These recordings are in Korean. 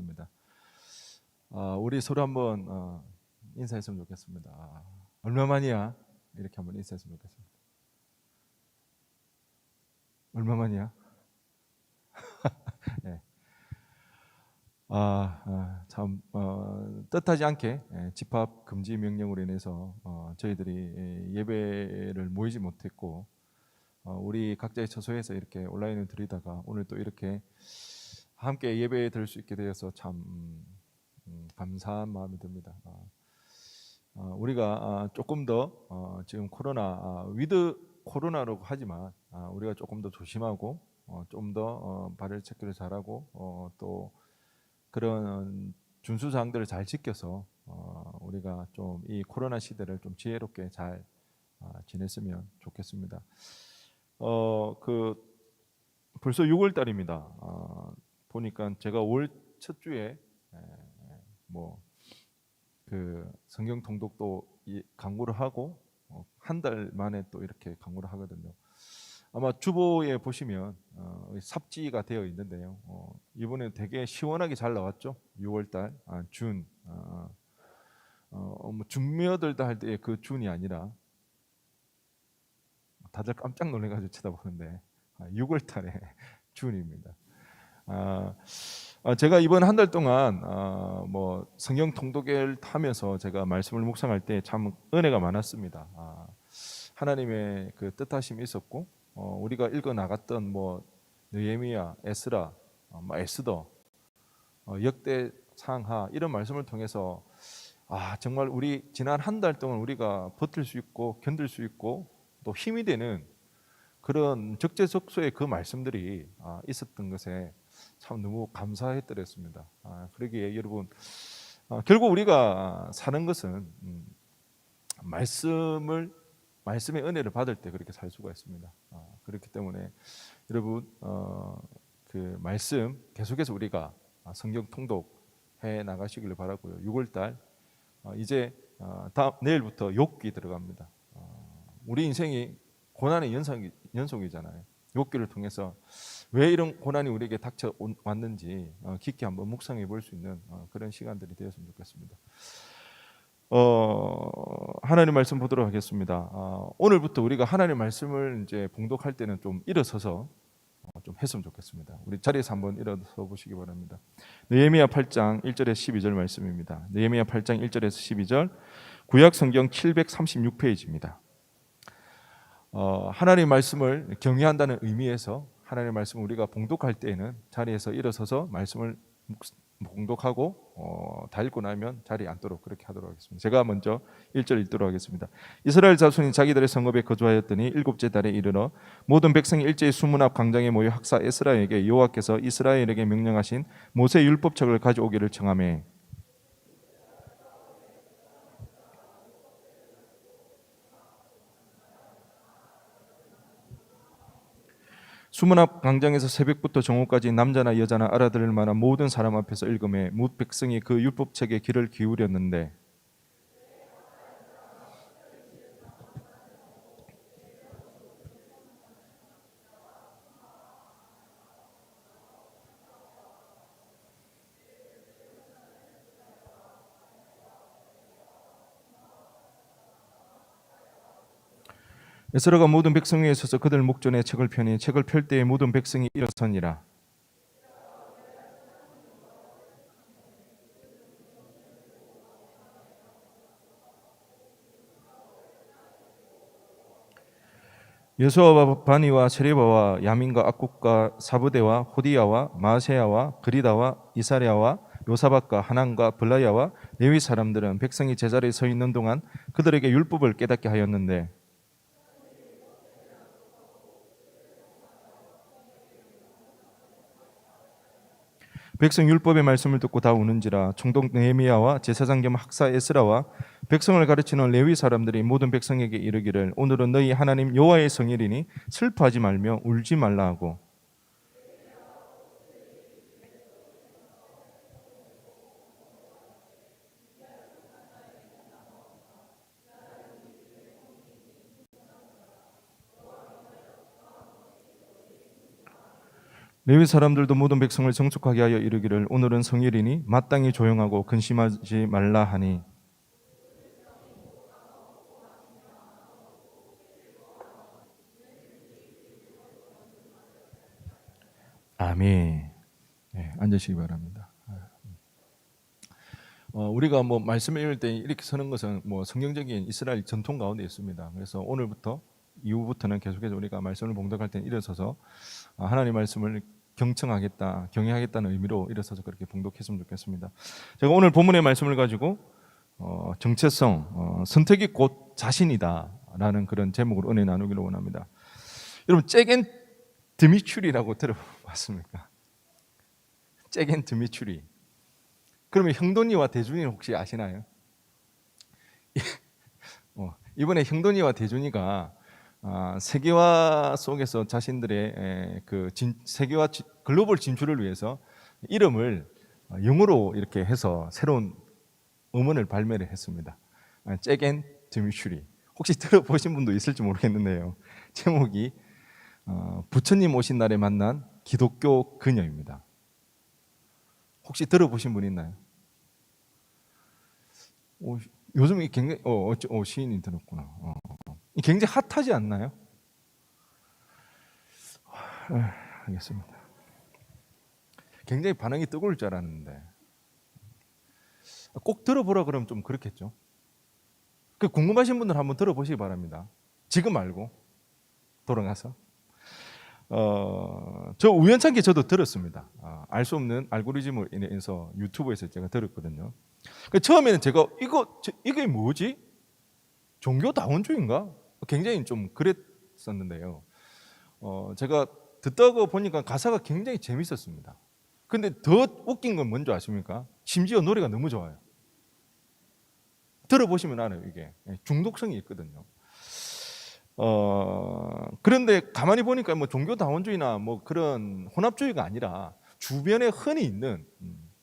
좋습니다. 우리 서로 한번 인사했으면 좋겠습니다. 얼마만이야? 이렇게 한번 인사했으면 좋겠습니다. 얼마만이야? 네. 참 뜻하지 않게 집합 금지 명령으로 인해서 저희들이 예배를 모이지 못했고 우리 각자의 처소에서 이렇게 온라인을 드리다가 오늘 또 이렇게 함께 예배 드릴 수 있게 되어서 참 감사한 마음이 듭니다. 우리가 조금 더 지금 코로나 위드 코로나라고 하지만 우리가 조금 더 조심하고 좀 더 발열 체크를 잘하고 또 그런 준수 사항들을 잘 지켜서 우리가 좀 이 코로나 시대를 좀 지혜롭게 잘 지냈으면 좋겠습니다. 벌써 6월 달입니다. 보니까 제가 올 첫 주에 성경 통독도 강구를 하고 한 달 만에 또 이렇게 강구를 하거든요. 아마 주보에 보시면 삽지가 되어 있는데요. 이번에 되게 시원하게 잘 나왔죠. 6월달 준 준미어들다 할 때 그 준이 아니라 다들 깜짝 놀래가지고 쳐다보는데 6월달에 준입니다. 제가 이번 한 달 동안 성경 통독을 하면서 제가 말씀을 묵상할 때 참 은혜가 많았습니다. 하나님의 그 뜻하심이 있었고 우리가 읽어 나갔던 느헤미야, 에스라, 에스더, 역대 상하 이런 말씀을 통해서 정말 우리 지난 한 달 동안 우리가 버틸 수 있고 견딜 수 있고 또 힘이 되는 그런 적재적소의 그 말씀들이 있었던 것에 참 너무 감사했더랬습니다. 그러기에 여러분 결국 우리가 사는 것은 말씀의 은혜를 받을 때 그렇게 살 수가 있습니다. 그렇기 때문에 여러분 그 말씀 계속해서 우리가 성경 통독해 나가시기를 바라고요. 6월달 이제 내일부터 욥기 들어갑니다. 우리 인생이 고난의 연속이잖아요. 욥기를 통해서 왜 이런 고난이 우리에게 닥쳐왔는지 깊게 한번 묵상해 볼 수 있는 그런 시간들이 되었으면 좋겠습니다. 하나님 말씀 보도록 하겠습니다. 오늘부터 우리가 하나님 말씀을 이제 봉독할 때는 좀 일어서서 좀 했으면 좋겠습니다. 우리 자리에서 한번 일어서 보시기 바랍니다. 느헤미야 8장 1절에서 12절 말씀입니다. 느헤미야 8장 1절에서 12절 구약 성경 736페이지입니다. 하나님 말씀을 경외한다는 의미에서 하나님 말씀을 우리가 봉독할 때에는 자리에서 일어서서 말씀을 봉독하고 다 읽고 나면 자리에 앉도록 그렇게 하도록 하겠습니다. 제가 먼저 1절 읽도록 하겠습니다. 이스라엘 자손이 자기들의 성읍에 거주하였더니 일곱째 달에 이르러 모든 백성이 일제히 수문 앞 광장에 모여 학사 에스라에게 여호와께서 이스라엘에게 명령하신 모세 율법책을 가져오기를 청하매 수문 앞 광장에서 새벽부터 정오까지 남자나 여자나 알아들을 만한 모든 사람 앞에서 읽음에 뭇 백성이 그 율법책에 귀를 기울였는데 에스라가 모든 백성 위에 서서 그들 목전에 책을 펴니 책을 펼 때에 모든 백성이 일어서니라. 여수아와 바니와 세레바와 야민과 악국과 사부대와 호디야와 마세야와 그리다와 이사랴와 요사박과 하난과 블라야와 레위 사람들은 백성이 제자리에 서 있는 동안 그들에게 율법을 깨닫게 하였는데 백성 율법의 말씀을 듣고 다 우는지라. 총독 느헤미야와 제사장 겸 학사 에스라와 백성을 가르치는 레위 사람들이 모든 백성에게 이르기를 오늘은 너희 하나님 여호와의 성일이니 슬퍼하지 말며 울지 말라 하고 레위 사람들도 모든 백성을 정숙하게 하여 이르기를 오늘은 성일이니 마땅히 조용하고 근심하지 말라 하니 아멘. 네, 앉으시기 바랍니다. 우리가 뭐 말씀을 읽을 때 이렇게 서는 것은 뭐 성경적인 이스라엘 전통 가운데 있습니다. 그래서 오늘부터 이후부터는 계속해서 우리가 말씀을 봉독할 때는 일어서서 하나님 말씀을 경청하겠다, 경외하겠다는 의미로 일어서서 그렇게 봉독했으면 좋겠습니다. 제가 오늘 본문의 말씀을 가지고 정체성, 선택이 곧 자신이다라는 그런 제목으로 은혜 나누기를 원합니다. 여러분 잭앤 드미추리라고 들어봤습니까? 잭앤 드미추리. 그러면 형돈이와 대준이 혹시 아시나요? 이번에 형돈이와 대준이가 세계화 속에서 자신들의 세계화 글로벌 진출을 위해서 이름을 영어로 이렇게 해서 새로운 음원을 발매를 했습니다. 잭앤 드미추리. 혹시 들어보신 분도 있을지 모르겠는데요. 제목이 부처님 오신 날에 만난 기독교 그녀입니다. 혹시 들어보신 분 있나요? 요즘 굉장히 시인이 들었구나. 굉장히 핫하지 않나요? 알겠습니다. 굉장히 반응이 뜨거울 줄 알았는데 꼭 들어보라 그러면 좀 그렇겠죠. 궁금하신 분들 한번 들어보시기 바랍니다. 지금 말고 돌아가서. 저 우연찮게 저도 들었습니다. 알 수 없는 알고리즘을 인해서 유튜브에서 제가 들었거든요. 처음에는 제가 이게 뭐지? 종교 다원주의인가? 굉장히 좀 그랬었는데요. 제가 듣다가 보니까 가사가 굉장히 재밌었습니다. 근데 더 웃긴 건 뭔지 아십니까? 심지어 노래가 너무 좋아요. 들어보시면 알아요. 이게 중독성이 있거든요. 그런데 가만히 보니까 뭐 종교다원주의나 뭐 그런 혼합주의가 아니라 주변에 흔히 있는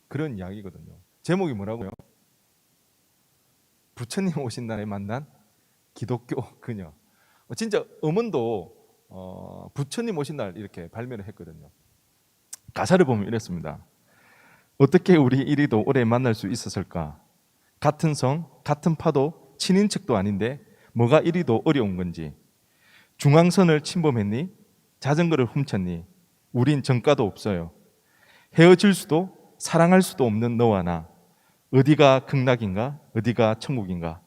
그런 이야기거든요. 제목이 뭐라고요? 부처님 오신 날에 만난 기독교 그녀. 진짜 음원도 부처님 오신 날 이렇게 발매를 했거든요. 가사를 보면 이랬습니다. 어떻게 우리 이리도 오래 만날 수 있었을까? 같은 성, 같은 파도, 친인척도 아닌데 뭐가 이리도 어려운 건지. 중앙선을 침범했니? 자전거를 훔쳤니? 우린 정가도 없어요. 헤어질 수도 사랑할 수도 없는 너와 나. 어디가 극락인가? 어디가 천국인가?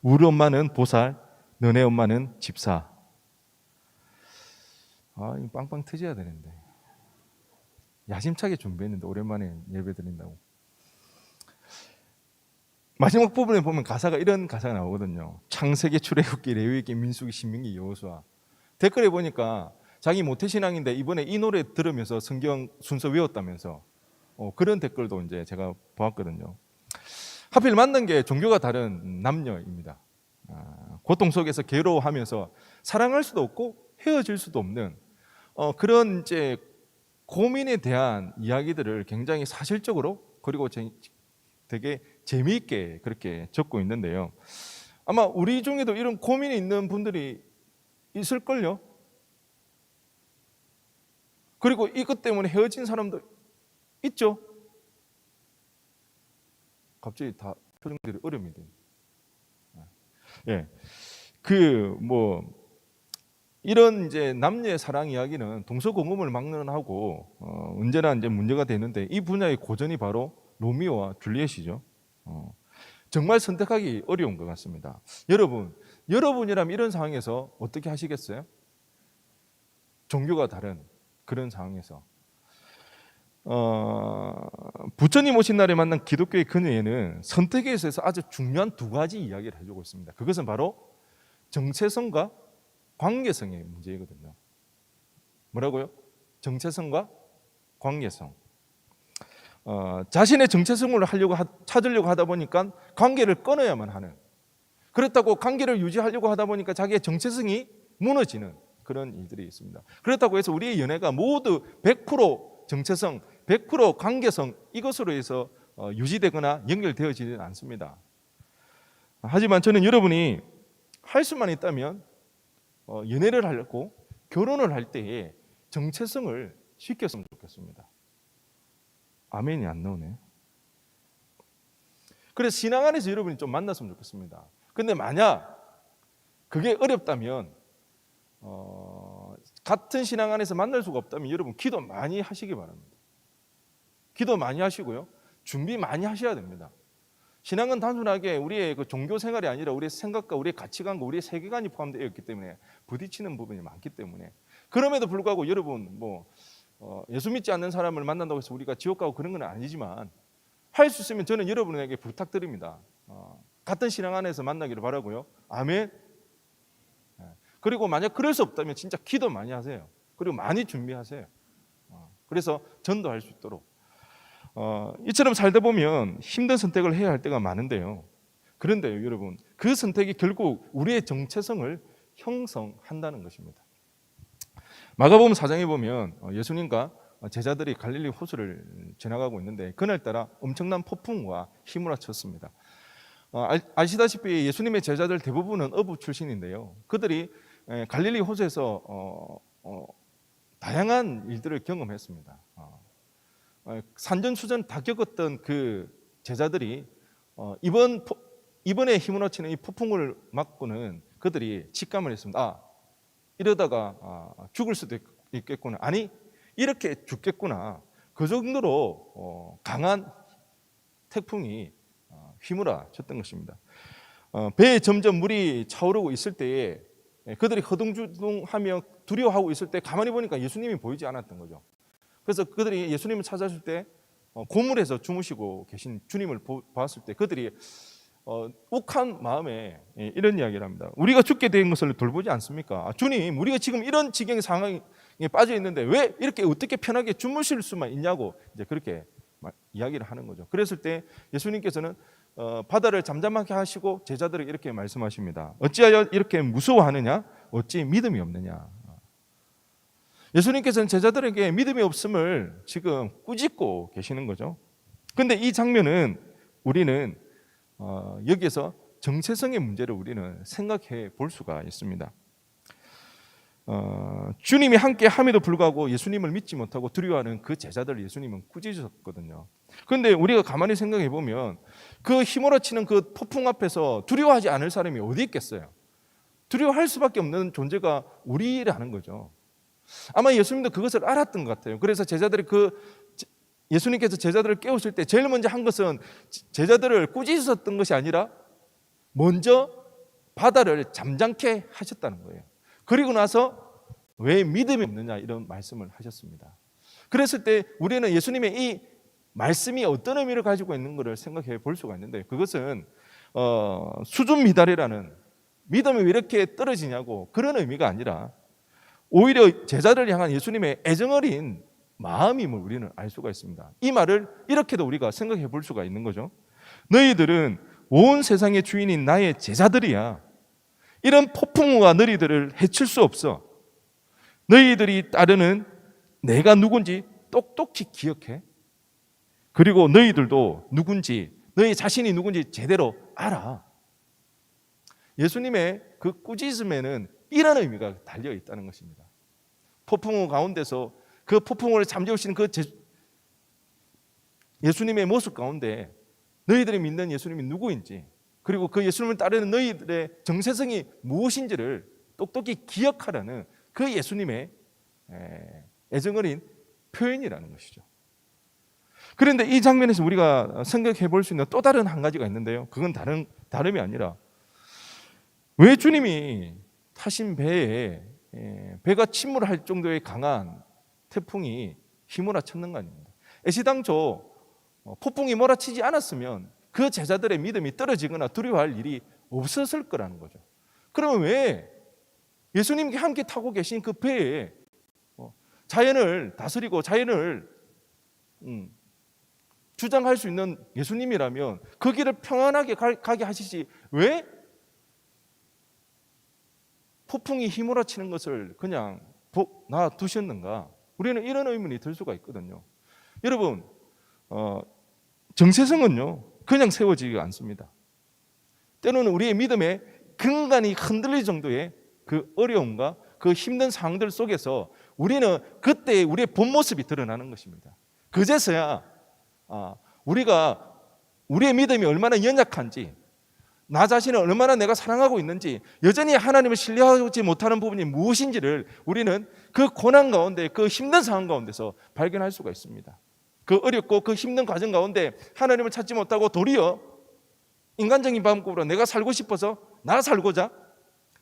우리 엄마는 보살, 너네 엄마는 집사. 이거 빵빵 터져야 되는데. 야심차게 준비했는데 오랜만에 예배 드린다고. 마지막 부분에 보면 가사가 이런 가사가 나오거든요. 창세기, 출애굽기, 레위기, 민수기, 신명기, 여호수아. 댓글에 보니까 자기 모태신앙인데 이번에 이 노래 들으면서 성경 순서 외웠다면서 그런 댓글도 이제 제가 보았거든요. 하필 만난 게 종교가 다른 남녀입니다. 고통 속에서 괴로워하면서 사랑할 수도 없고 헤어질 수도 없는 그런 이제 고민에 대한 이야기들을 굉장히 사실적으로 그리고 되게 재미있게 그렇게 적고 있는데요. 아마 우리 중에도 이런 고민이 있는 분들이 있을걸요. 그리고 이것 때문에 헤어진 사람도 있죠. 갑자기 다 표정들이 어려움이 돼요. 예, 이런 이제 남녀의 사랑 이야기는 동서고금을 막론하고 언제나 이제 문제가 되는데 이 분야의 고전이 바로 로미오와 줄리엣이죠. 정말 선택하기 어려운 것 같습니다. 여러분이라면 이런 상황에서 어떻게 하시겠어요? 종교가 다른 그런 상황에서 부처님 오신 날에 만난 기독교의 그녀에는 선택에 있어서 아주 중요한 두 가지 이야기를 해주고 있습니다. 그것은 바로 정체성과 관계성의 문제이거든요. 뭐라고요? 정체성과 관계성. 자신의 정체성을 찾으려고 하다 보니까 관계를 끊어야만 하는, 그렇다고 관계를 유지하려고 하다 보니까 자기의 정체성이 무너지는 그런 일들이 있습니다. 그렇다고 해서 우리의 연애가 모두 100% 정체성, 100% 관계성 이것으로 해서 유지되거나 연결되어지지는 않습니다. 하지만 저는 여러분이 할 수만 있다면 연애를 하고 결혼을 할 때에 정체성을 시켰으면 좋겠습니다. 아멘이 안 나오네. 그래서 신앙 안에서 여러분이 좀 만났으면 좋겠습니다. 근데 만약 그게 어렵다면 같은 신앙 안에서 만날 수가 없다면 여러분 기도 많이 하시기 바랍니다. 기도 많이 하시고요. 준비 많이 하셔야 됩니다. 신앙은 단순하게 우리의 그 종교 생활이 아니라 우리의 생각과 우리의 가치관과 우리의 세계관이 포함되어 있기 때문에 부딪히는 부분이 많기 때문에 그럼에도 불구하고 여러분 예수 믿지 않는 사람을 만난다고 해서 우리가 지옥 가고 그런 건 아니지만 할 수 있으면 저는 여러분에게 부탁드립니다. 같은 신앙 안에서 만나기를 바라고요. 아멘. 그리고 만약 그럴 수 없다면 진짜 기도 많이 하세요. 그리고 많이 준비하세요. 그래서 전도할 수 있도록. 이처럼 살다 보면 힘든 선택을 해야 할 때가 많은데요. 그런데요, 여러분, 그 선택이 결국 우리의 정체성을 형성한다는 것입니다. 마가복음 4장에 보면 예수님과 제자들이 갈릴리 호수를 지나가고 있는데 그날따라 엄청난 폭풍과 휘몰아쳤습니다. 아시다시피 예수님의 제자들 대부분은 어부 출신인데요. 그들이 갈릴리 호수에서 다양한 일들을 경험했습니다. 산전수전 다 겪었던 그 제자들이 이번에 휘몰아치는 이 폭풍을 맞고는 그들이 직감을 했습니다. 이러다가 죽을 수도 있겠구나. 아니 이렇게 죽겠구나. 그 정도로 강한 태풍이 휘몰아쳤던 것입니다. 배에 점점 물이 차오르고 있을 때에 그들이 허둥지둥하며 두려워하고 있을 때 가만히 보니까 예수님이 보이지 않았던 거죠. 그래서 그들이 예수님을 찾았을 때 고물에서 주무시고 계신 주님을 보았을 때 그들이 욱한 마음에 이런 이야기를 합니다. 우리가 죽게 된 것을 돌보지 않습니까? 주님, 우리가 지금 이런 지경의 상황에 빠져 있는데 왜 이렇게 어떻게 편하게 주무실 수만 있냐고 이제 그렇게 이야기를 하는 거죠. 그랬을 때 예수님께서는 바다를 잠잠하게 하시고 제자들에게 이렇게 말씀하십니다. 어찌하여 이렇게 무서워하느냐? 어찌 믿음이 없느냐? 예수님께서는 제자들에게 믿음이 없음을 지금 꾸짖고 계시는 거죠. 그런데 이 장면은 우리는 여기에서 정체성의 문제를 우리는 생각해 볼 수가 있습니다. 주님이 함께 함에도 불구하고 예수님을 믿지 못하고 두려워하는 그 제자들 예수님은 꾸짖으셨거든요. 그런데 우리가 가만히 생각해 보면 그 휘몰아치는 그 폭풍 앞에서 두려워하지 않을 사람이 어디 있겠어요? 두려워할 수밖에 없는 존재가 우리라는 거죠. 아마 예수님도 그것을 알았던 것 같아요. 그래서 제자들이 예수님께서 제자들을 깨우실 때 제일 먼저 한 것은 제자들을 꾸짖으셨던 것이 아니라 먼저 바다를 잠잠케 하셨다는 거예요. 그리고 나서 왜 믿음이 없느냐 이런 말씀을 하셨습니다. 그랬을 때 우리는 예수님의 이 말씀이 어떤 의미를 가지고 있는 것을 생각해 볼 수가 있는데 그것은 수준 미달이라는 믿음이 왜 이렇게 떨어지냐고 그런 의미가 아니라 오히려 제자를 향한 예수님의 애정어린 마음임을 우리는 알 수가 있습니다. 이 말을 이렇게도 우리가 생각해 볼 수가 있는 거죠. 너희들은 온 세상의 주인인 나의 제자들이야. 이런 폭풍우와 너희들을 해칠 수 없어. 너희들이 따르는 내가 누군지 똑똑히 기억해. 그리고 너희들도 누군지, 너희 자신이 누군지 제대로 알아. 예수님의 그 꾸짖음에는 이런 의미가 달려 있다는 것입니다. 폭풍우 가운데서 그 폭풍우를 잠재우시는 그 예수님의 모습 가운데 너희들이 믿는 예수님이 누구인지 그리고 그 예수님을 따르는 너희들의 정체성이 무엇인지를 똑똑히 기억하라는 그 예수님의 애정어린 표현이라는 것이죠. 그런데 이 장면에서 우리가 생각해 볼 수 있는 또 다른 한 가지가 있는데요. 그건 다름이 아니라 왜 주님이 타신 배가 침몰할 정도의 강한 태풍이 휘몰아쳤는가 아닙니다. 애시당초 폭풍이 몰아치지 않았으면 그 제자들의 믿음이 떨어지거나 두려워할 일이 없었을 거라는 거죠. 그러면 왜 예수님과 함께 타고 계신 그 배에 자연을 다스리고 자연을 주장할 수 있는 예수님이라면 그 길을 평안하게 가게 하시지 왜 폭풍이 휘몰아치는 것을 그냥 놔두셨는가? 우리는 이런 의문이 들 수가 있거든요. 여러분, 정체성은요 그냥 세워지지가 않습니다. 때로는 우리의 믿음의 근간이 흔들릴 정도의 그 어려움과 그 힘든 상황들 속에서 우리는 그때 우리의 본 모습이 드러나는 것입니다. 그제서야 우리가 우리의 믿음이 얼마나 연약한지, 나 자신을 얼마나 내가 사랑하고 있는지, 여전히 하나님을 신뢰하지 못하는 부분이 무엇인지를 우리는 그 고난 가운데, 그 힘든 상황 가운데서 발견할 수가 있습니다. 그 어렵고 그 힘든 과정 가운데 하나님을 찾지 못하고 도리어 인간적인 방법으로 내가 살고 싶어서 나 살고자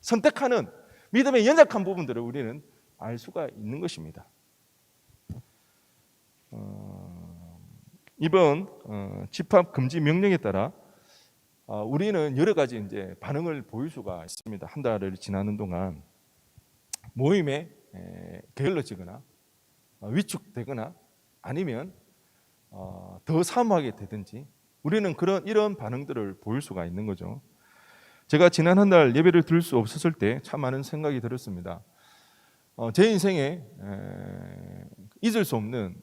선택하는 믿음의 연약한 부분들을 우리는 알 수가 있는 것입니다. 이번 집합 금지 명령에 따라 우리는 여러 가지 이제 반응을 보일 수가 있습니다. 한 달을 지나는 동안 모임에 게을러지거나 위축되거나 아니면 더 사모하게 되든지 우리는 이런 반응들을 보일 수가 있는 거죠. 제가 지난 한 달 예배를 들을 수 없었을 때 참 많은 생각이 들었습니다. 제 인생에 잊을 수 없는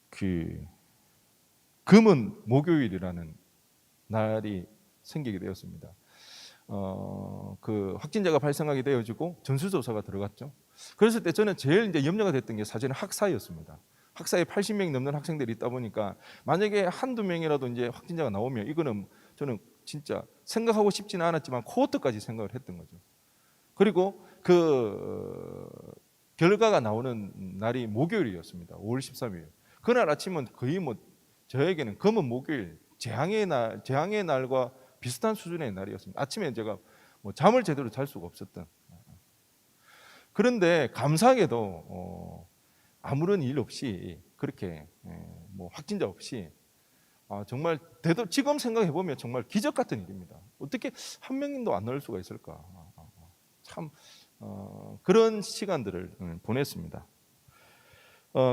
그 금은 목요일이라는 날이 생기게 되었습니다. 그 확진자가 발생하게 되어지고 전수조사가 들어갔죠. 그랬을 때 저는 제일 이제 염려가 됐던 게 사실은 학사였습니다. 학사에 80명이 넘는 학생들이 있다 보니까 만약에 한두 명이라도 이제 확진자가 나오면 이거는 저는 진짜 생각하고 싶지는 않았지만 코어트까지 생각을 했던 거죠. 그리고 그 결과가 나오는 날이 목요일이었습니다. 5월 13일. 그날 아침은 거의 뭐 저에게는 검은 목요일, 재앙의 날과 비슷한 수준의 날이었습니다. 아침에 제가 뭐 잠을 제대로 잘 수가 없었던. 그런데 감사하게도 아무런 일 없이 그렇게 뭐 확진자 없이 정말 지금 생각해 보면 정말 기적 같은 일입니다. 어떻게 한 명도 안 나올 수가 있을까? 참 그런 시간들을 보냈습니다.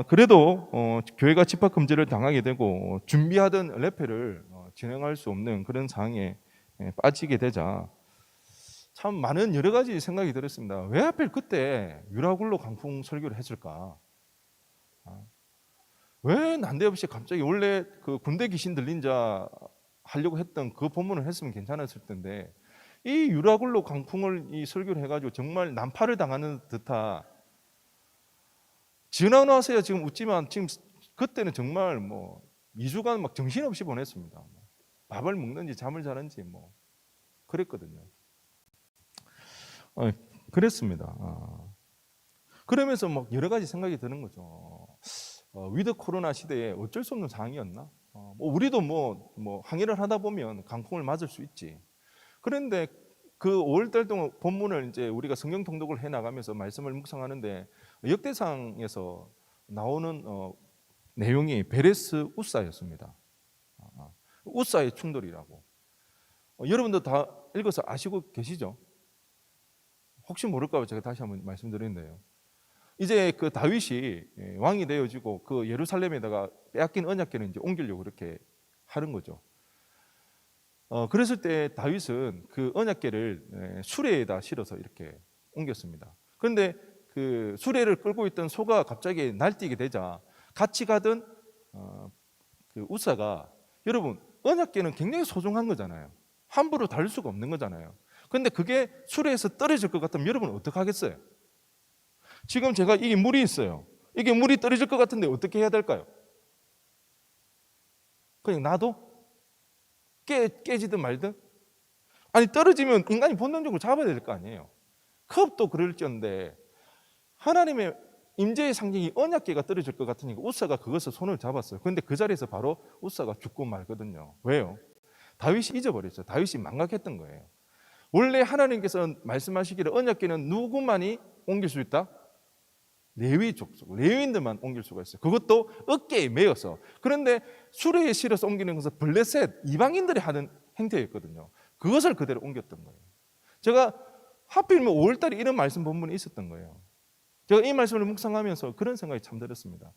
그래도 교회가 집합 금지를 당하게 되고 준비하던 레페를 진행할 수 없는 그런 상황에 빠지게 되자 참 많은 여러 가지 생각이 들었습니다. 왜 하필 그때 유라굴로 강풍 설교를 했을까? 왜 난데없이 갑자기 원래 그 군대 귀신 들린 자 하려고 했던 그 본문을 했으면 괜찮았을 텐데 이 유라굴로 강풍을 이 설교를 해가지고 정말 난파를 당하는 듯한 지나고 나서야 지금 웃지만 지금 그때는 정말 뭐 2주간 막 정신없이 보냈습니다. 밥을 먹는지 잠을 자는지 뭐 그랬거든요. 그랬습니다. 그러면서 막 여러 가지 생각이 드는 거죠. 위드 코로나 시대에 어쩔 수 없는 상황이었나? 우리도 뭐 항해를 하다 보면 강풍을 맞을 수 있지. 그런데 그 5월달 동안 본문을 이제 우리가 성경 통독을 해 나가면서 말씀을 묵상하는데 역대상에서 나오는 내용이 베레스 우사였습니다. 우사의 충돌이라고. 여러분도 다 읽어서 아시고 계시죠? 혹시 모를까 봐 제가 다시 한번 말씀드리는데요. 이제 그 다윗이 왕이 되어지고 그 예루살렘에다가 빼앗긴 언약궤를 이제 옮기려고 그렇게 하는 거죠. 그랬을 때 다윗은 그 언약궤를 수레에다 실어서 이렇게 옮겼습니다. 그런데 그 수레를 끌고 있던 소가 갑자기 날뛰게 되자 같이 가던 그 우사가 여러분 언약궤는 굉장히 소중한 거잖아요. 함부로 다룰 수가 없는 거잖아요. 그런데 그게 수레에서 떨어질 것 같으면 여러분 어떻게 하겠어요? 지금 제가 이게 물이 있어요. 이게 물이 떨어질 것 같은데 어떻게 해야 될까요? 그냥 놔둬? 깨지든 말든? 아니 떨어지면 인간이 본능적으로 잡아야 될 거 아니에요. 컵도 그럴지언데 하나님의 임재의 상징이 언약궤가 떨어질 것 같으니까 우사가 그것을 손을 잡았어요. 그런데 그 자리에서 바로 우사가 죽고 말거든요. 왜요? 다윗이 잊어버렸어요. 다윗이 망각했던 거예요. 원래 하나님께서 말씀하시기를 언약궤는 누구만이 옮길 수 있다? 레위 족속, 레위인들만 옮길 수가 있어요. 그것도 어깨에 매어서. 그런데 수레에 실어서 옮기는 것은 블레셋, 이방인들이 하는 행태였거든요. 그것을 그대로 옮겼던 거예요. 제가 하필이면 5월달에 이런 말씀 본문이 있었던 거예요. 제가 이 말씀을 묵상하면서 그런 생각이 참 들었습니다.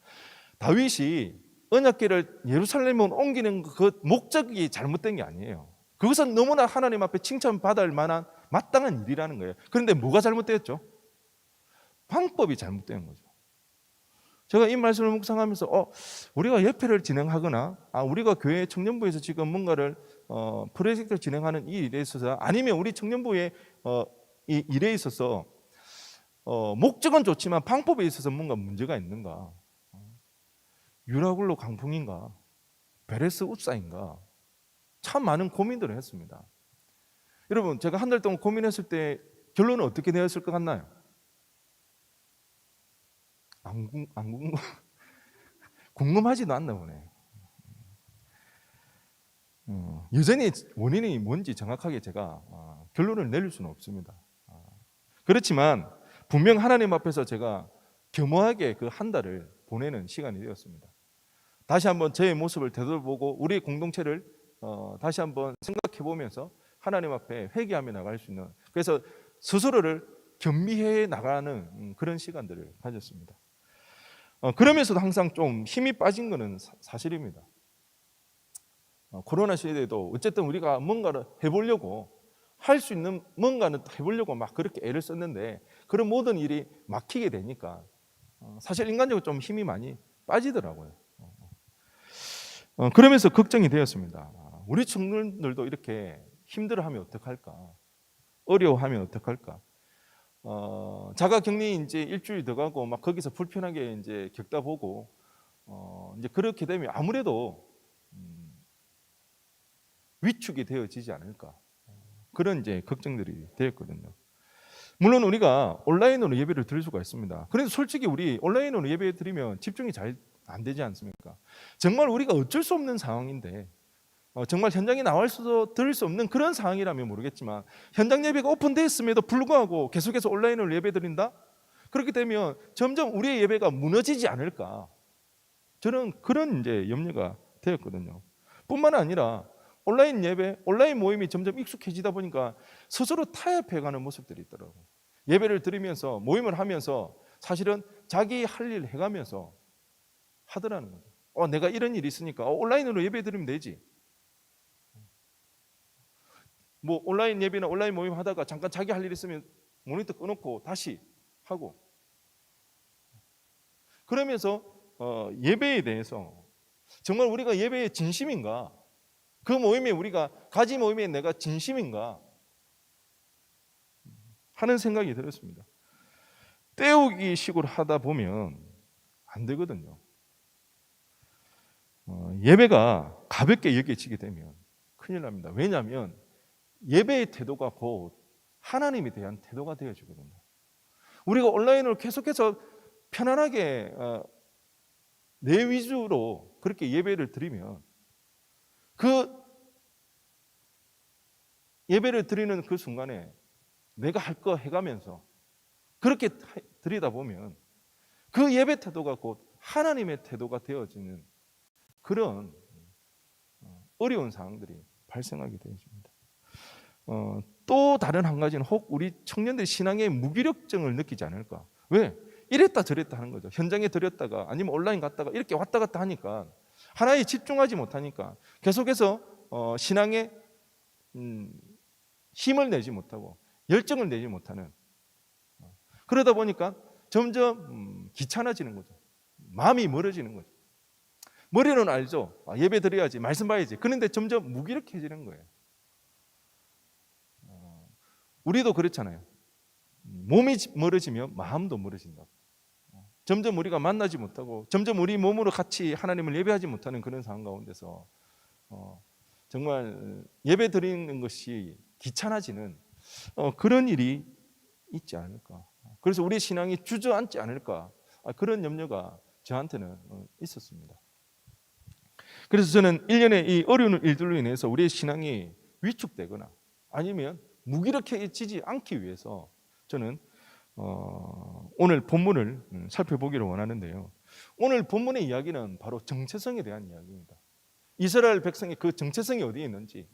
다윗이 언약궤를 예루살렘으로 옮기는 그 목적이 잘못된 게 아니에요. 그것은 너무나 하나님 앞에 칭찬받을 만한 마땅한 일이라는 거예요. 그런데 뭐가 잘못되었죠? 방법이 잘못된 거죠. 제가 이 말씀을 묵상하면서 우리가 예배를 진행하거나 우리가 교회 청년부에서 지금 뭔가를 프로젝트를 진행하는 이 일에 있어서 아니면 우리 청년부의 이 일에 있어서 목적은 좋지만 방법에 있어서 뭔가 문제가 있는가? 유라굴로 강풍인가? 베레스 우사인가? 참 많은 고민들을 했습니다. 여러분, 제가 한 달 동안 고민했을 때 결론은 어떻게 되었을 것 같나요? 궁금하지도 않나 보네. 여전히 원인이 뭔지 정확하게 제가 결론을 내릴 수는 없습니다. 그렇지만 분명 하나님 앞에서 제가 겸허하게 그 한 달을 보내는 시간이 되었습니다. 다시 한번 저의 모습을 되돌아보고 우리 공동체를 다시 한번 생각해 보면서 하나님 앞에 회개하며 나갈 수 있는, 그래서 스스로를 겸비해 나가는 그런 시간들을 가졌습니다. 그러면서도 항상 좀 힘이 빠진 것은 사실입니다. 코로나 시대에도 어쨌든 우리가 뭔가를 해보려고, 할 수 있는 뭔가는 해보려고 막 그렇게 애를 썼는데 그런 모든 일이 막히게 되니까 사실 인간적으로 좀 힘이 많이 빠지더라고요. 그러면서 걱정이 되었습니다. 우리 청년들도 이렇게 힘들어하면 어떡할까? 어려워하면 어떡할까? 자가격리 이제 일주일 더 가고 막 거기서 불편하게 이제 겪다 보고 이제 그렇게 되면 아무래도 위축이 되어지지 않을까? 그런 이제 걱정들이 되었거든요. 물론 우리가 온라인으로 예배를 드릴 수가 있습니다. 그런데 솔직히 우리 온라인으로 예배 드리면 집중이 잘 안 되지 않습니까? 정말 우리가 어쩔 수 없는 상황인데 정말 현장에 나와서 들을 수 없는 그런 상황이라면 모르겠지만 현장 예배가 오픈되었음에도 불구하고 계속해서 온라인으로 예배 드린다? 그렇게 되면 점점 우리의 예배가 무너지지 않을까? 저는 그런 이제 염려가 되었거든요. 뿐만 아니라 온라인 예배, 온라인 모임이 점점 익숙해지다 보니까 스스로 타협해가는 모습들이 있더라고요. 예배를 드리면서 모임을 하면서 사실은 자기 할 일 해가면서 하더라는 거죠. 내가 이런 일이 있으니까 온라인으로 예배 드리면 되지. 뭐 온라인 예배나 온라인 모임 하다가 잠깐 자기 할 일 있으면 모니터 꺼놓고 다시 하고, 그러면서 예배에 대해서 정말 우리가 예배에 진심인가? 그 모임에 우리가 가지 모임에 내가 진심인가? 하는 생각이 들었습니다. 때우기 식으로 하다 보면 안 되거든요. 예배가 가볍게 여겨지게 되면 큰일 납니다. 왜냐하면 예배의 태도가 곧 하나님에 대한 태도가 되어지거든요. 우리가 온라인으로 계속해서 편안하게 내 위주로 그렇게 예배를 드리면 그 예배를 드리는 그 순간에 내가 할 거 해가면서 그렇게 드리다 보면 그 예배 태도가 곧 하나님의 태도가 되어지는 그런 어려운 상황들이 발생하게 되어집니다. 또 다른 한 가지는 혹 우리 청년들이 신앙의 무기력증을 느끼지 않을까? 왜? 이랬다 저랬다 하는 거죠. 현장에 드렸다가 아니면 온라인 갔다가 이렇게 왔다 갔다 하니까 하나에 집중하지 못하니까 계속해서 신앙에 힘을 내지 못하고 열정을 내지 못하는, 그러다 보니까 점점 귀찮아지는 거죠. 마음이 멀어지는 거죠. 머리는 알죠. 예배 드려야지, 말씀 봐야지. 그런데 점점 무기력해지는 거예요. 우리도 그렇잖아요. 몸이 멀어지면 마음도 멀어진다. 점점 우리가 만나지 못하고 점점 우리 몸으로 같이 하나님을 예배하지 못하는 그런 상황 가운데서 정말 예배 드리는 것이 귀찮아지는 그런 일이 있지 않을까. 그래서 우리 신앙이 주저앉지 않을까. 그런 염려가 저한테는 있었습니다. 그래서 저는 1년의 이 어려운 일들로 인해서 우리의 신앙이 위축되거나 아니면 무기력해지지 않기 위해서 저는 오늘 본문을 살펴보기를 원하는데요. 오늘 본문의 이야기는 바로 정체성에 대한 이야기입니다. 이스라엘 백성의 그 정체성이 어디에 있는지,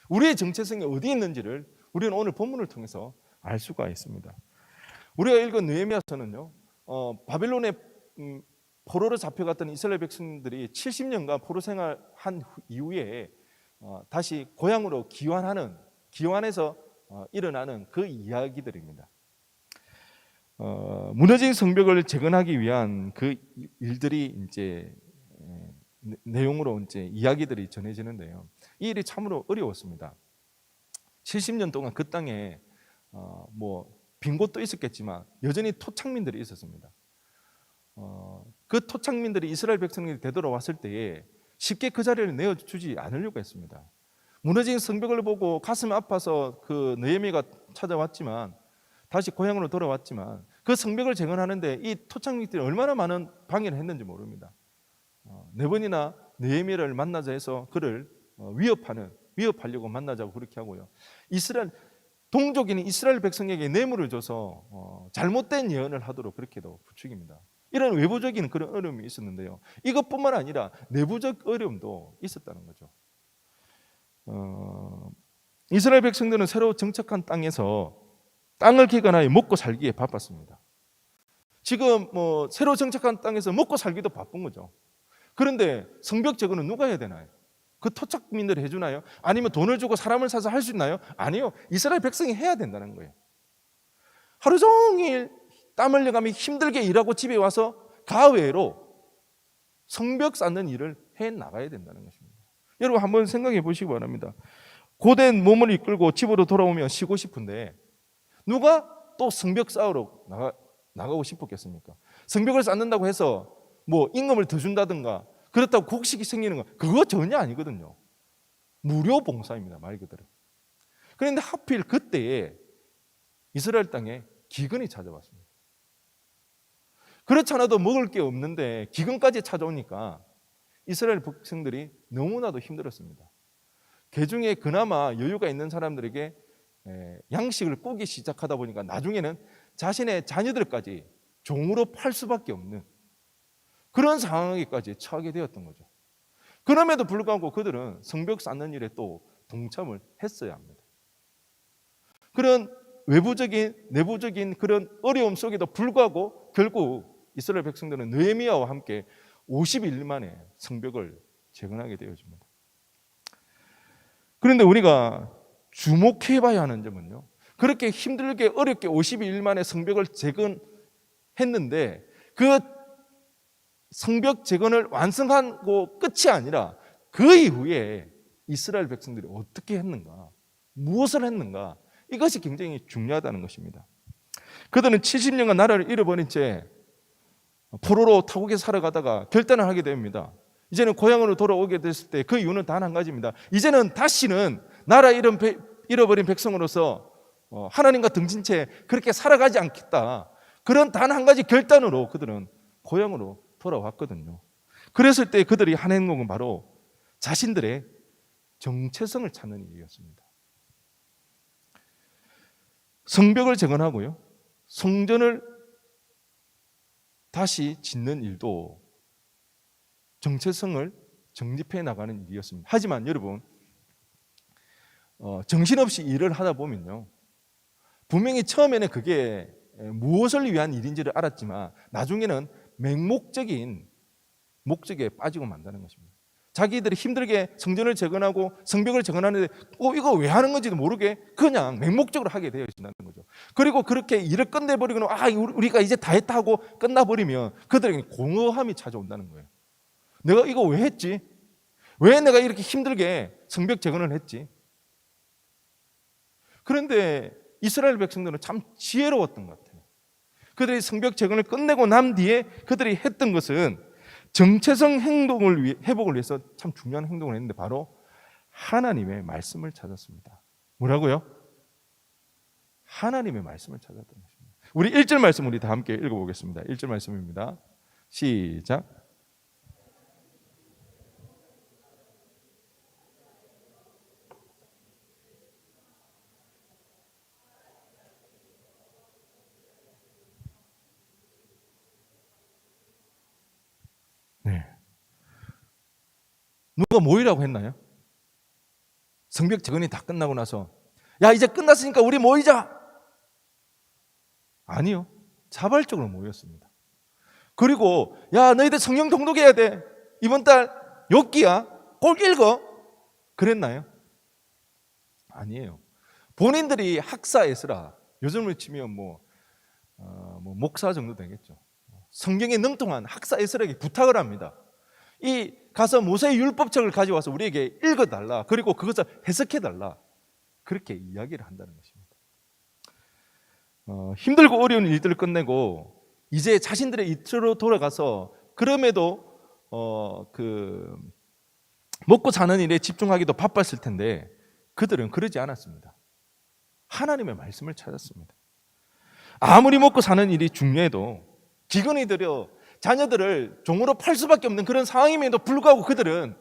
우리의 정체성이 어디에 있는지를 우리는 오늘 본문을 통해서 알 수가 있습니다. 우리가 읽은 느헤미야서는요, 바벨론의 포로로 잡혀갔던 이스라엘 백성들이 70년간 포로 생활한 이후에 다시 고향으로 기환해서 일어나는 그 이야기들입니다. 무너진 성벽을 재건하기 위한 그 일들이 이제 내용으로 이제 이야기들이 전해지는데요. 이 일이 참으로 어려웠습니다. 70년 동안 그 땅에 빈 곳도 있었겠지만 여전히 토착민들이 있었습니다. 그 토착민들이 이스라엘 백성들이 되돌아왔을 때에 쉽게 그 자리를 내어주지 않으려고 했습니다. 무너진 성벽을 보고 가슴 아파서 그 느헤미야가 찾아왔지만, 다시 고향으로 돌아왔지만, 그 성벽을 재건하는데 이 토착민들이 얼마나 많은 방해를 했는지 모릅니다. 네 번이나 느헤미야를 만나자 해서 그를 위협하려고 만나자고 그렇게 하고요. 동족인 이스라엘 백성에게 뇌물을 줘서 잘못된 예언을 하도록 그렇게도 부추깁니다. 이런 외부적인 그런 어려움이 있었는데요, 이것뿐만 아니라 내부적 어려움도 있었다는 거죠. 이스라엘 백성들은 새로 정착한 땅에서 땅을 개간하여 먹고 살기에 바빴습니다. 지금 새로 정착한 땅에서 먹고 살기도 바쁜 거죠. 그런데 성벽 재건은 누가 해야 되나요? 그 토착민들이 해주나요? 아니면 돈을 주고 사람을 사서 할 수 있나요? 아니요. 이스라엘 백성이 해야 된다는 거예요. 하루 종일 땀 흘려가며 힘들게 일하고 집에 와서 가외로 성벽 쌓는 일을 해나가야 된다는 것입니다. 여러분 한번 생각해 보시기 바랍니다. 고된 몸을 이끌고 집으로 돌아오면 쉬고 싶은데 누가 또 성벽 쌓으러 나가고 싶었겠습니까? 성벽을 쌓는다고 해서 임금을 더 준다든가 그렇다고 곡식이 생기는 거, 그거 전혀 아니거든요. 무료 봉사입니다, 말 그대로. 그런데 하필 그때에 이스라엘 땅에 기근이 찾아왔습니다. 그렇지 않아도 먹을 게 없는데 기근까지 찾아오니까 이스라엘 백성들이 너무나도 힘들었습니다. 그 중에 그나마 여유가 있는 사람들에게 양식을 꾸기 시작하다 보니까 나중에는 자신의 자녀들까지 종으로 팔 수밖에 없는 그런 상황에까지 처하게 되었던 거죠. 그럼에도 불구하고 그들은 성벽 쌓는 일에 또 동참을 했어야 합니다. 그런 외부적인 내부적인 그런 어려움 속에도 불구하고 결국 이스라엘 백성들은 느헤미야와 함께 50일 만에 성벽을 재건하게 되어집니다. 그런데 우리가 주목해봐야 하는 점은요, 그렇게 힘들게 어렵게 52일 만에 성벽을 재건했는데 그 성벽 재건을 완성하고 끝이 아니라 그 이후에 이스라엘 백성들이 어떻게 했는가, 무엇을 했는가, 이것이 굉장히 중요하다는 것입니다. 그들은 70년간 나라를 잃어버린 채 포로로 타국에 살아가다가 결단을 하게 됩니다. 이제는 고향으로 돌아오게 됐을 때 그 이유는 단 한 가지입니다. 이제는 다시는 나라 잃어버린 백성으로서 하나님과 등진 채 그렇게 살아가지 않겠다, 그런 단 한 가지 결단으로 그들은 고향으로 돌아왔거든요. 그랬을 때 그들이 한 행동은 바로 자신들의 정체성을 찾는 일이었습니다. 성벽을 재건하고요, 성전을 다시 짓는 일도 정체성을 정립해 나가는 일이었습니다. 하지만 여러분, 정신없이 일을 하다 보면요, 분명히 처음에는 그게 무엇을 위한 일인지를 알았지만 나중에는 맹목적인 목적에 빠지고 만다는 것입니다. 자기들이 힘들게 성전을 재건하고 성벽을 재건하는데 이거 왜 하는 건지도 모르게 그냥 맹목적으로 하게 되어진다는 거죠. 그리고 그렇게 일을 끝내버리고는 우리가 이제 다 했다 하고 끝나버리면 그들에게 공허함이 찾아온다는 거예요. 내가 이거 왜 했지? 왜 내가 이렇게 힘들게 성벽 재건을 했지? 그런데 이스라엘 백성들은 참 지혜로웠던 것 같아요. 그들이 성벽 재건을 끝내고 난 뒤에 그들이 했던 것은 정체성 회복을 위해서 참 중요한 행동을 했는데 바로 하나님의 말씀을 찾았습니다. 뭐라고요? 하나님의 말씀을 찾았던 것입니다. 우리 1절 말씀 우리 다 함께 읽어보겠습니다. 1절 말씀입니다. 시작. 네. 누가 모이라고 했나요? 성벽 재건이 다 끝나고 나서 야 이제 끝났으니까 우리 모이자. 아니요. 자발적으로 모였습니다. 그리고 야 너희들 성령 통독해야 돼. 이번 달 욥기야. 꼭 읽어. 그랬나요? 아니에요. 본인들이 학사 에스라, 요즘을 치면 목사 정도 되겠죠. 성경에 능통한 학사 에스라에게 부탁을 합니다. 이 가서 모세의 율법책을 가져와서 우리에게 읽어달라. 그리고 그것을 해석해달라. 그렇게 이야기를 한다는 것입니다. 힘들고 어려운 일들을 끝내고 이제 자신들의 이치로 돌아가서 그럼에도 먹고 사는 일에 집중하기도 바빴을 텐데 그들은 그러지 않았습니다. 하나님의 말씀을 찾았습니다. 아무리 먹고 사는 일이 중요해도 기근이 들여 자녀들을 종으로 팔 수밖에 없는 그런 상황임에도 불구하고 그들은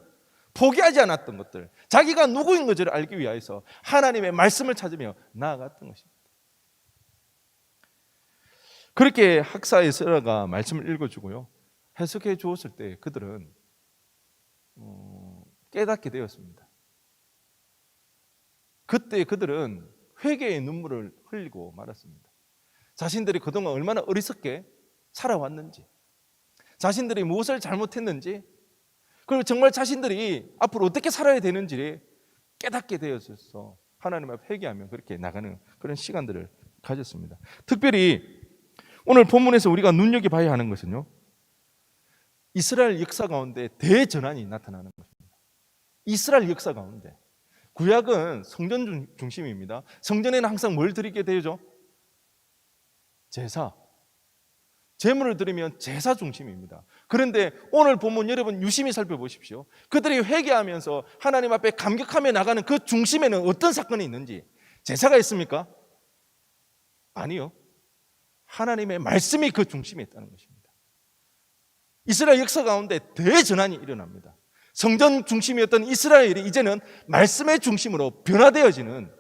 포기하지 않았던 것들, 자기가 누구인 것을 알기 위해서 하나님의 말씀을 찾으며 나아갔던 것입니다. 그렇게 학사 에스라가 말씀을 읽어주고요, 해석해 주었을 때 그들은 깨닫게 되었습니다. 그때 그들은 회개의 눈물을 흘리고 말았습니다. 자신들이 그동안 얼마나 어리석게 살아왔는지, 자신들이 무엇을 잘못했는지, 그리고 정말 자신들이 앞으로 어떻게 살아야 되는지를 깨닫게 되어서 하나님 앞에 회개하며 그렇게 나가는 그런 시간들을 가졌습니다. 특별히 오늘 본문에서 우리가 눈여겨봐야 하는 것은요, 이스라엘 역사 가운데 대전환이 나타나는 것입니다. 이스라엘 역사 가운데 구약은 성전 중심입니다. 성전에는 항상 뭘 드리게 되죠? 제사, 제물을 드리면 제사 중심입니다. 그런데 오늘 본문 여러분 유심히 살펴보십시오. 그들이 회개하면서 하나님 앞에 감격하며 나가는 그 중심에는 어떤 사건이 있는지, 제사가 있습니까? 아니요. 하나님의 말씀이 그 중심에 있다는 것입니다. 이스라엘 역사 가운데 대전환이 일어납니다. 성전 중심이었던 이스라엘이 이제는 말씀의 중심으로 변화되어지는,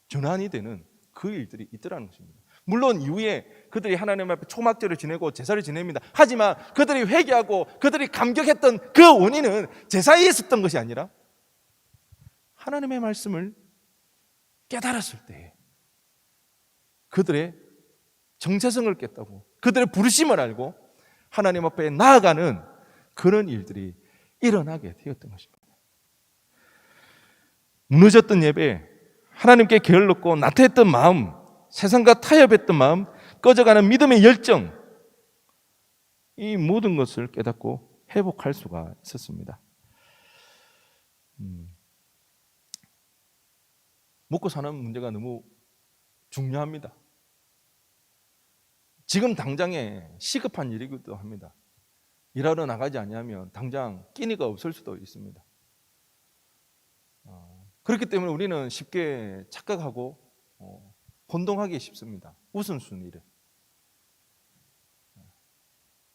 전환이 되는 그 일들이 있더라는 것입니다. 물론 이후에 그들이 하나님 앞에 초막절을 지내고 제사를 지냅니다. 하지만 그들이 회개하고 그들이 감격했던 그 원인은 제사에 있었던 것이 아니라 하나님의 말씀을 깨달았을 때 그들의 정체성을 깼다고, 그들의 부르심을 알고 하나님 앞에 나아가는 그런 일들이 일어나게 되었던 것입니다. 무너졌던 예배, 하나님께 게을렀고 나태했던 마음, 세상과 타협했던 마음, 꺼져가는 믿음의 열정, 이 모든 것을 깨닫고 회복할 수가 있었습니다. 먹고 사는 문제가 너무 중요합니다. 지금 당장에 시급한 일이기도 합니다. 일하러 나가지 아니하면 당장 끼니가 없을 수도 있습니다. 그렇기 때문에 우리는 쉽게 착각하고 혼동하기 쉽습니다. 우선순위를.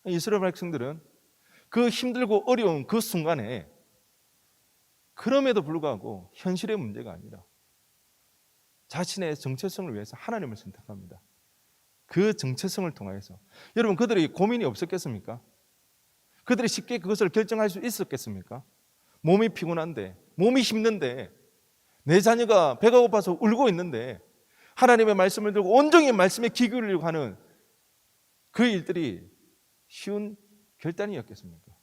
이스라엘 백성들은 그 힘들고 어려운 그 순간에 그럼에도 불구하고 현실의 문제가 아니라 자신의 정체성을 위해서 하나님을 선택합니다. 그 정체성을 통해서 여러분, 그들이 고민이 없었겠습니까? 그들이 쉽게 그것을 결정할 수 있었겠습니까? 몸이 피곤한데, 몸이 힘든데, 내 자녀가 배가 고파서 울고 있는데 하나님의 말씀을 들고 온종일 말씀에 귀 기울이려고 하는 그 일들이 쉬운 결단이었겠습니까?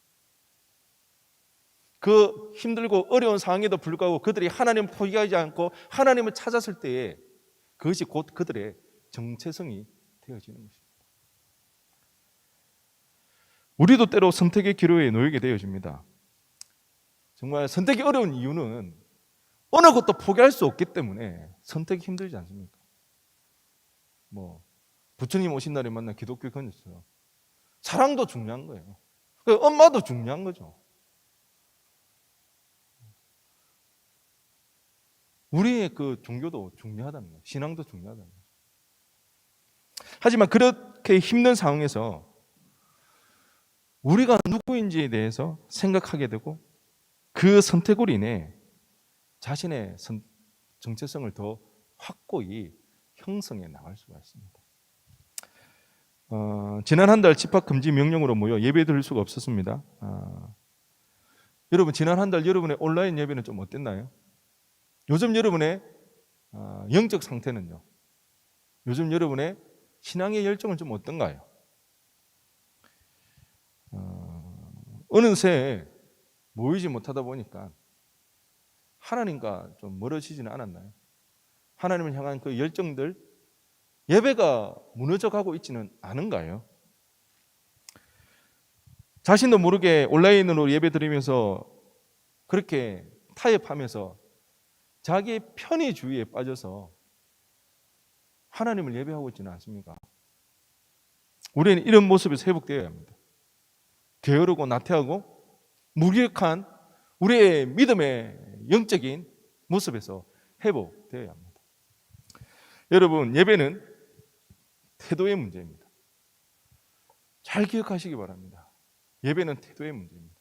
그 힘들고 어려운 상황에도 불구하고 그들이 하나님을 포기하지 않고 하나님을 찾았을 때에 그것이 곧 그들의 정체성이 되어지는 것입니다. 우리도 때로 선택의 기로에 놓이게 되어집니다. 정말 선택이 어려운 이유는 어느 것도 포기할 수 없기 때문에 선택이 힘들지 않습니까? 부처님 오신 날에 만난 기독교 건졌어요. 사랑도 중요한 거예요. 엄마도 중요한 거죠. 우리의 그 종교도 중요하다는 거예요. 신앙도 중요하다는 거예요. 하지만 그렇게 힘든 상황에서 우리가 누구인지에 대해서 생각하게 되고 그 선택으로 인해 자신의 정체성을 더 확고히 형성해 나갈 수가 있습니다. 지난 한 달 집합 금지 명령으로 모여 예배 드릴 수가 없었습니다. 여러분, 지난 한 달 여러분의 온라인 예배는 좀 어땠나요? 요즘 여러분의 영적 상태는요? 요즘 여러분의 신앙의 열정은 좀 어떤가요? 어느새 모이지 못하다 보니까 하나님과 좀 멀어지지는 않았나요? 하나님을 향한 그 열정들, 예배가 무너져 가고 있지는 않은가요? 자신도 모르게 온라인으로 예배 드리면서 그렇게 타협하면서 자기의 편의주의에 빠져서 하나님을 예배하고 있지는 않습니까? 우리는 이런 모습에서 회복되어야 합니다. 게으르고 나태하고 무기력한 우리의 믿음의 영적인 모습에서 회복되어야 합니다. 여러분, 예배는 태도의 문제입니다. 잘 기억하시기 바랍니다. 예배는 태도의 문제입니다.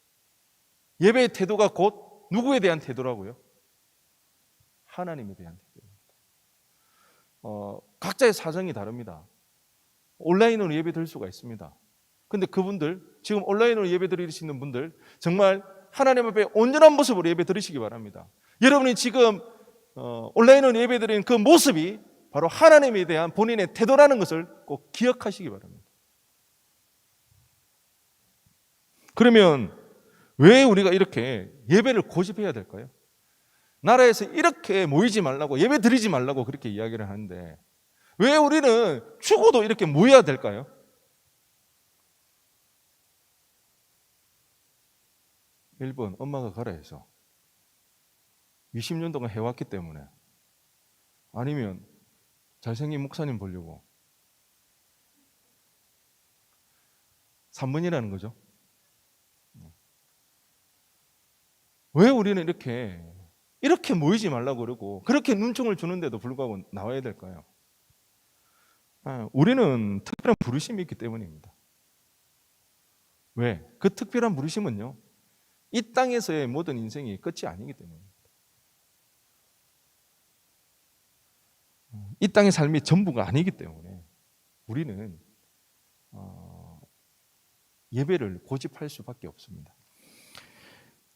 예배의 태도가 곧 누구에 대한 태도라고요? 하나님에 대한 태도입니다. 각자의 사정이 다릅니다. 온라인으로 예배 드릴 수가 있습니다. 근데 그분들, 지금 온라인으로 예배 드리시는 분들, 정말 하나님 앞에 온전한 모습으로 예배 드리시기 바랍니다. 여러분이 지금 온라인으로 예배 드리는 그 모습이 바로 하나님에 대한 본인의 태도라는 것을 꼭 기억하시기 바랍니다. 그러면 왜 우리가 이렇게 예배를 고집해야 될까요? 나라에서 이렇게 모이지 말라고, 예배 드리지 말라고 그렇게 이야기를 하는데 왜 우리는 죽어도 이렇게 모여야 될까요? 1번, 엄마가 가라 해서 20년 동안 해왔기 때문에, 아니면 잘생긴 목사님 보려고. 3번이라는 거죠. 왜 우리는 이렇게 모이지 말라고 그러고 그렇게 눈총을 주는데도 불구하고 나와야 될까요? 우리는 특별한 부르심이 있기 때문입니다. 왜? 그 특별한 부르심은요, 이 땅에서의 모든 인생이 끝이 아니기 때문입니다. 이 땅의 삶이 전부가 아니기 때문에 우리는 예배를 고집할 수밖에 없습니다.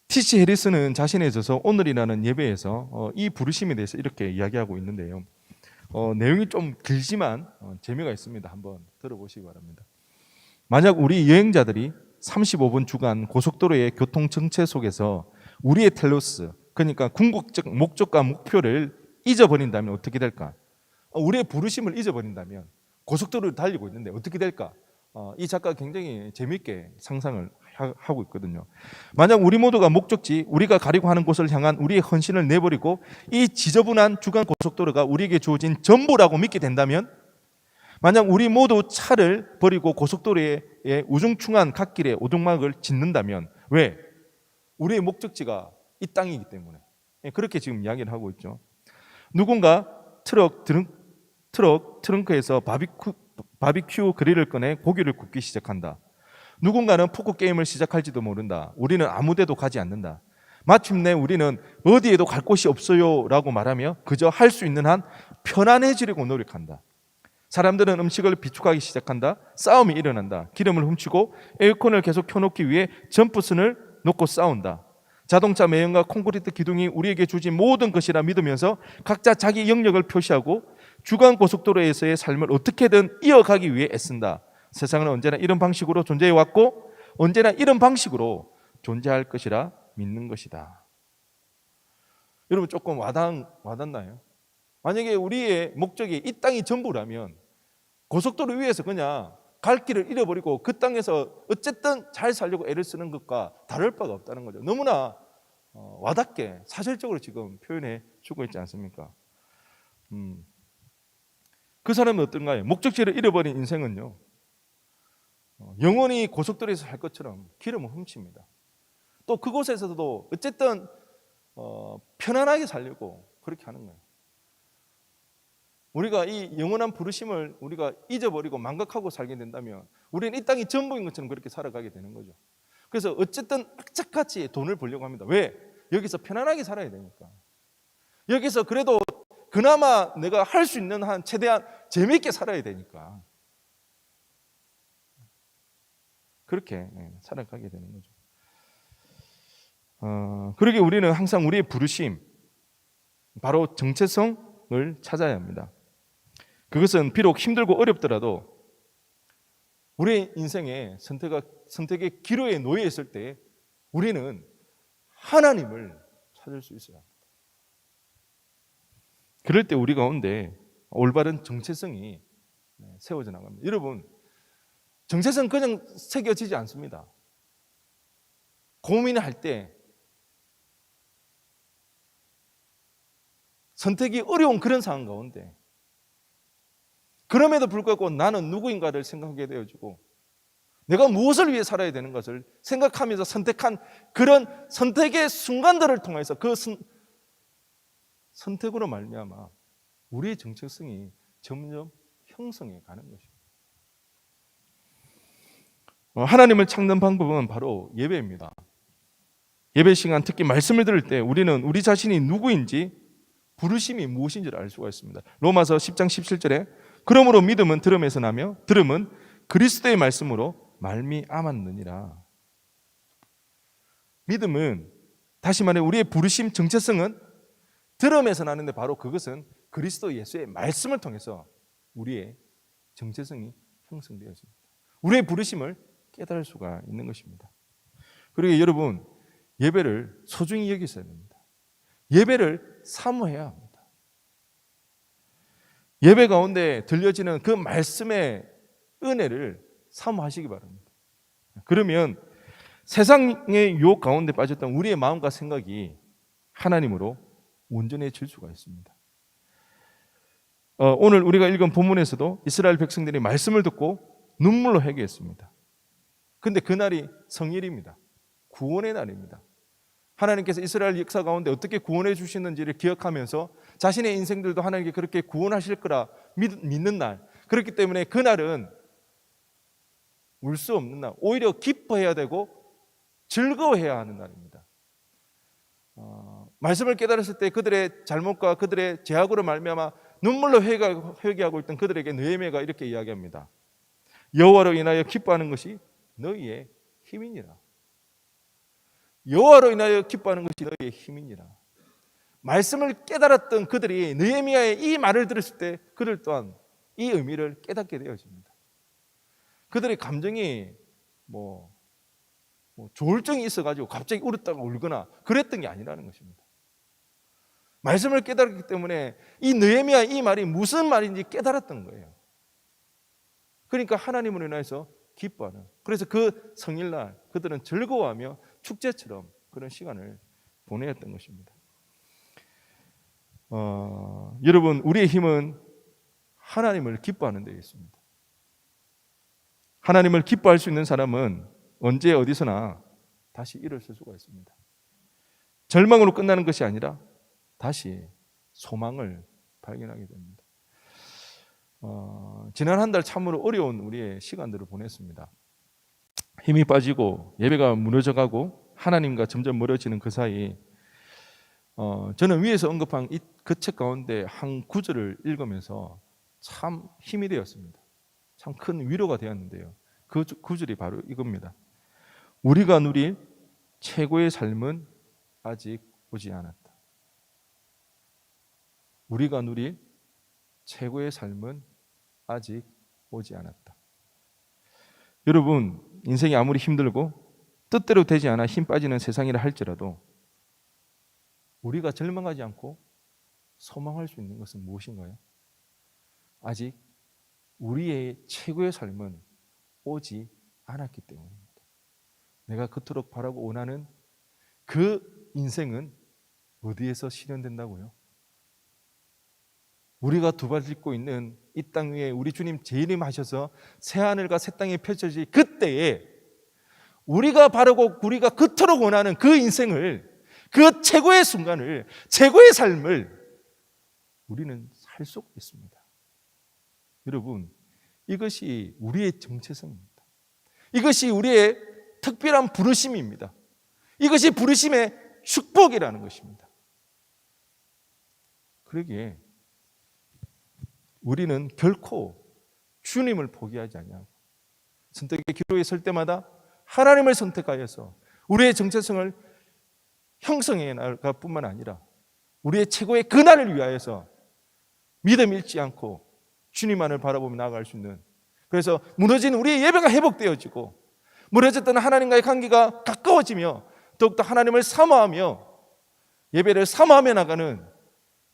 T.C. 해리스는 자신의 저서 오늘이라는 예배에서 이 부르심에 대해서 이렇게 이야기하고 있는데요. 내용이 좀 길지만 재미가 있습니다. 한번 들어보시기 바랍니다. 만약 우리 여행자들이 35분 주간 고속도로의 교통 정체 속에서 우리의 텔로스, 그러니까 궁극적 목적과 목표를 잊어버린다면 어떻게 될까? 우리의 부르심을 잊어버린다면 고속도로를 달리고 있는데 어떻게 될까? 이 작가가 굉장히 재미있게 상상을 하고 있거든요. 만약 우리 모두가 목적지, 우리가 가려고 하는 곳을 향한 우리의 헌신을 내버리고 이 지저분한 주간 고속도로가 우리에게 주어진 전부라고 믿게 된다면, 만약 우리 모두 차를 버리고 고속도로의 우중충한 갓길에 오두막을 짓는다면, 왜? 우리의 목적지가 이 땅이기 때문에. 그렇게 지금 이야기를 하고 있죠. 누군가 트럭 트렁크에서 바비큐 그릴을 꺼내 고기를 굽기 시작한다. 누군가는 포크 게임을 시작할지도 모른다. 우리는 아무 데도 가지 않는다. 마침내 우리는 어디에도 갈 곳이 없어요 라고 말하며 그저 할 수 있는 한 편안해지려고 노력한다. 사람들은 음식을 비축하기 시작한다. 싸움이 일어난다. 기름을 훔치고 에어컨을 계속 켜놓기 위해 점프선을 놓고 싸운다. 자동차 매연과 콘크리트 기둥이 우리에게 주진 모든 것이라 믿으면서 각자 자기 영역을 표시하고 주간 고속도로에서의 삶을 어떻게든 이어가기 위해 애쓴다. 세상은 언제나 이런 방식으로 존재해 왔고 언제나 이런 방식으로 존재할 것이라 믿는 것이다. 여러분, 조금 와닿나요? 만약에 우리의 목적이 이 땅이 전부라면 고속도로 위에서 그냥 갈 길을 잃어버리고 그 땅에서 어쨌든 잘 살려고 애를 쓰는 것과 다를 바가 없다는 거죠. 너무나 와닿게 사실적으로 지금 표현해 주고 있지 않습니까? 그 사람은 어떤가요? 목적지를 잃어버린 인생은요, 영원히 고속도로에서 살 것처럼 기름을 훔칩니다. 또 그곳에서도 어쨌든 편안하게 살려고 그렇게 하는 거예요. 우리가 이 영원한 부르심을 우리가 잊어버리고 망각하고 살게 된다면 우리는 이 땅이 전부인 것처럼 그렇게 살아가게 되는 거죠. 그래서 어쨌든 악착같이 돈을 벌려고 합니다. 왜? 여기서 편안하게 살아야 되니까. 여기서 그래도 그나마 내가 할 수 있는 한 최대한 재미있게 살아야 되니까. 그렇게 살아가게 되는 거죠. 그러게 우리는 항상 우리의 부르심, 바로 정체성을 찾아야 합니다. 그것은 비록 힘들고 어렵더라도 우리의 인생에 선택의 기로에 놓여 있을 때 우리는 하나님을 찾을 수 있어야 합니다. 그럴 때 우리 가운데 올바른 정체성이 세워져 나갑니다. 여러분, 정체성 그냥 새겨지지 않습니다. 고민할 때, 선택이 어려운 그런 상황 가운데 그럼에도 불구하고 나는 누구인가를 생각하게 되어지고 내가 무엇을 위해 살아야 되는 것을 생각하면서 선택한 그런 선택의 순간들을 통해서 그 선택으로 말미암아 우리의 정체성이 점점 형성해 가는 것입니다. 하나님을 찾는 방법은 바로 예배입니다. 예배 시간 특히 말씀을 들을 때 우리는 우리 자신이 누구인지 부르심이 무엇인지를 알 수가 있습니다. 로마서 10장 17절에 그러므로 믿음은 들음에서 나며 들음은 그리스도의 말씀으로 말미암았느니라. 믿음은 다시 말해 우리의 부르심 정체성은 들음에서 나는데 바로 그것은 그리스도 예수의 말씀을 통해서 우리의 정체성이 형성되어집니다. 우리의 부르심을 깨달을 수가 있는 것입니다. 그리고 여러분 예배를 소중히 여기셔야 됩니다. 예배를 사모해야 합니다. 예배 가운데 들려지는 그 말씀의 은혜를 사모하시기 바랍니다. 그러면 세상의 유혹 가운데 빠졌던 우리의 마음과 생각이 하나님으로 온전해질 수가 있습니다. 오늘 우리가 읽은 본문에서도 이스라엘 백성들이 말씀을 듣고 눈물로 회개했습니다. 근데 그날이 성일입니다. 구원의 날입니다. 하나님께서 이스라엘 역사 가운데 어떻게 구원해 주시는지를 기억하면서 자신의 인생들도 하나님께 그렇게 구원하실 거라 믿는 날, 그렇기 때문에 그날은 울 수 없는 날, 오히려 기뻐해야 되고 즐거워해야 하는 날입니다. 말씀을 깨달았을 때 그들의 잘못과 그들의 죄악으로 말미암아 눈물로 회개하고 있던 그들에게 느헤미야가 이렇게 이야기합니다. 여호와로 인하여 기뻐하는 것이 너희의 힘이니라. 여호와로 인하여 기뻐하는 것이 너희의 힘이니라. 말씀을 깨달았던 그들이 느헤미야의 이 말을 들었을 때 그들 또한 이 의미를 깨닫게 되어집니다. 그들의 감정이 조울증이 있어가지고 갑자기 울었다가 울거나 그랬던 게 아니라는 것입니다. 말씀을 깨달았기 때문에 이 느헤미야 이 말이 무슨 말인지 깨달았던 거예요. 그러니까 하나님으로 인해서 기뻐하는, 그래서 그 성일날 그들은 즐거워하며 축제처럼 그런 시간을 보내었던 것입니다. 여러분 우리의 힘은 하나님을 기뻐하는 데 있습니다. 하나님을 기뻐할 수 있는 사람은 언제 어디서나 다시 일어설 수가 있습니다. 절망으로 끝나는 것이 아니라 다시 소망을 발견하게 됩니다. 지난 한 달 참으로 어려운 우리의 시간들을 보냈습니다. 힘이 빠지고 예배가 무너져가고 하나님과 점점 멀어지는 그 사이 저는 위에서 언급한 그 책 가운데 한 구절을 읽으면서 참 힘이 되었습니다. 참 큰 위로가 되었는데요. 그 구절이 바로 이겁니다. 우리가 누릴 최고의 삶은 아직 오지 않았다. 우리가 누릴 최고의 삶은 아직 오지 않았다. 여러분, 인생이 아무리 힘들고 뜻대로 되지 않아 힘 빠지는 세상이라 할지라도 우리가 절망하지 않고 소망할 수 있는 것은 무엇인가요? 아직 우리의 최고의 삶은 오지 않았기 때문입니다. 내가 그토록 바라고 원하는 그 인생은 어디에서 실현된다고요? 우리가 두 발 딛고 있는 이 땅 위에 우리 주님 재림하셔서 새하늘과 새 땅이 펼쳐질 그때에 우리가 바라고 우리가 그토록 원하는 그 인생을, 그 최고의 순간을, 최고의 삶을 우리는 살 수가 있습니다. 여러분, 이것이 우리의 정체성입니다. 이것이 우리의 특별한 부르심입니다. 이것이 부르심의 축복이라는 것입니다. 그러기에 우리는 결코 주님을 포기하지 않냐고, 선택의 기로에 설 때마다 하나님을 선택하여서 우리의 정체성을 형성해 나갈 뿐만 아니라 우리의 최고의 그날을 위하여서 믿음 잃지 않고 주님만을 바라보며 나아갈 수 있는, 그래서 무너진 우리의 예배가 회복되어지고 무너졌던 하나님과의 관계가 가까워지며 더욱더 하나님을 사모하며 예배를 사모하며 나가는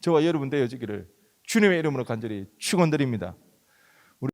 저와 여러분 되어지기를 주님의 이름으로 간절히 축원드립니다.